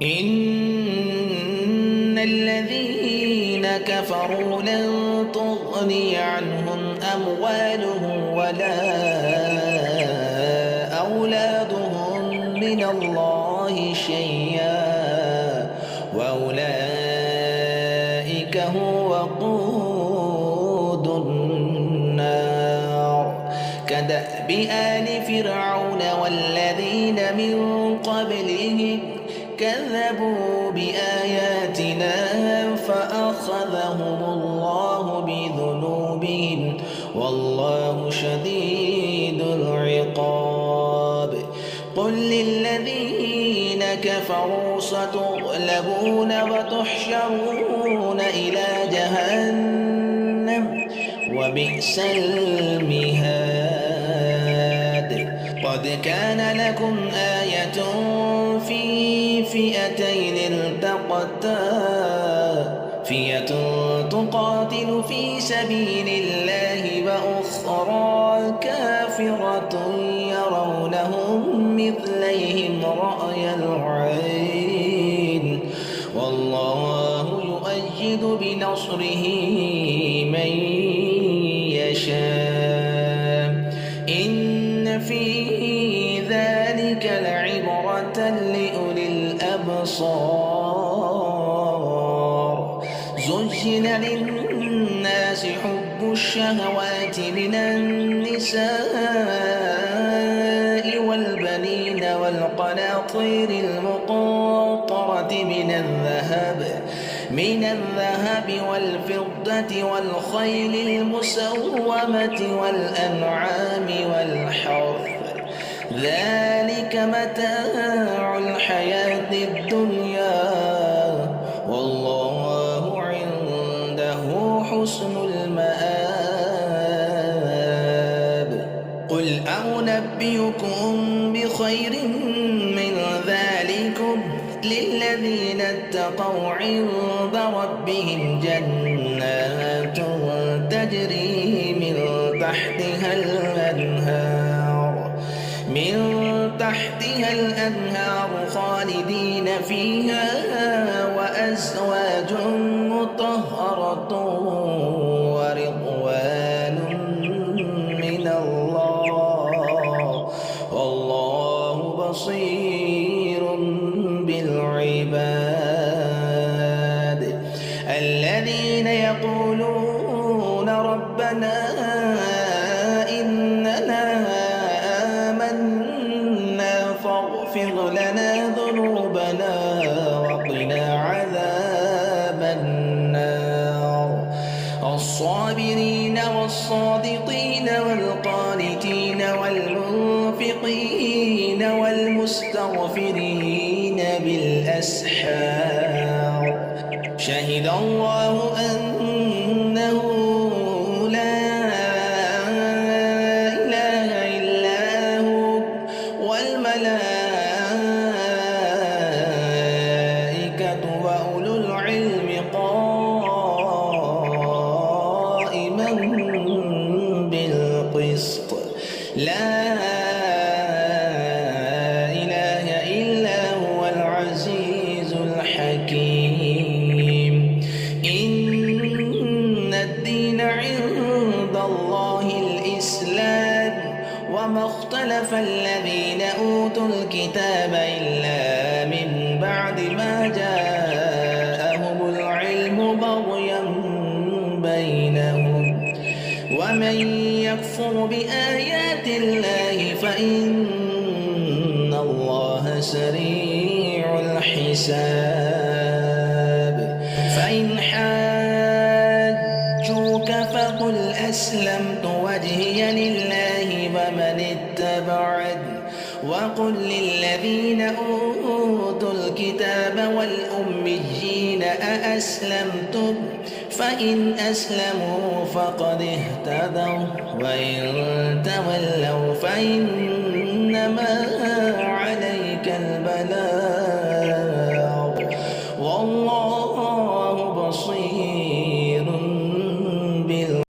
إن الذين كفروا لن تغني عنهم أموالهم ولا أولادهم من الله شيئا وأولئك هم وقود النار كدأب آل فرعون والذين من قبلهم كذبوا بآياتنا فأخذهم الله بذنوبهم والله شديد العقاب قل للذين كفروا ستغلبون وتحشرون إلى جهنم وبئس المهاد قد كان لكم آية في فئتين التقتا فئة تقاتل في سبيل الله وأخرى كافرة يرونهم مثليهم رأي العين والله يؤيد بنصره من يشاء إن في ذلك لعبرة لأولي الأبصار زين للناس حب الشهوات من النساء والبنين والقناطير المقنطرة من الذهب والفضة والخيل المسومة والأنعام والحرث ذلك متاع الحياة الدنيا والله عنده حسن المآب قل أنبئكم بخير من ذلكم للذين اتقوا عند ربهم جنات تجري من تحتها الأنهار خالدين فيها وأزواج مطهرة ورضوان من الله والله بصير بالعباد الذين يقولون ربنا فاغفر لنا ذنوبنا وقنا عذاب النار الصابرين والصادقين والقانتين والمنفقين والمستغفرين بالأسحار شهد الله أنه لا إله إلا هو والملائكة وأولو العلم قائما بالقسط لا إله إلا هو العزيز الحكيم إن الدين عند الله الإسلام وما اختلف الذين أوتوا الكتاب إلا من بعد ما جاءهم العلم بغيا بينهم ومن يكفر بآيات الله فإن الله سريع الحساب فإن حاجوك فقل أسلمت وجهي لله ومن اتبعني وقل للذين أوتوا الكتاب والأميين أأسلمتم فإن أسلموا فقد اهتدوا وإن تولوا فإن